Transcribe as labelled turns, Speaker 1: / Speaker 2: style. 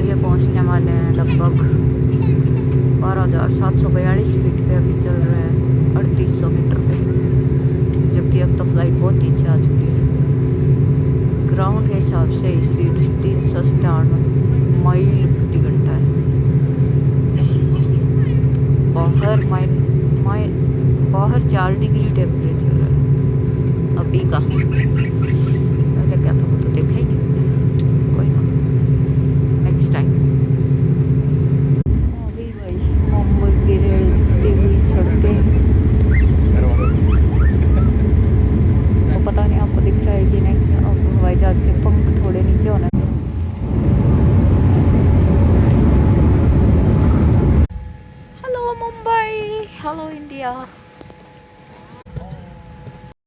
Speaker 1: बजे पहुंचने वाले हैं। लगभग 12,742 फीट पे अभी चल रहे हैं, 3800 मीटर पे, जबकि अब तो फ्लाइट बहुत नीचे आ चुकी है। ग्राउंड के हिसाब से स्पीड 397 मील प्रति घंटा है। बाहर 4 डिग्री टेम्परेचर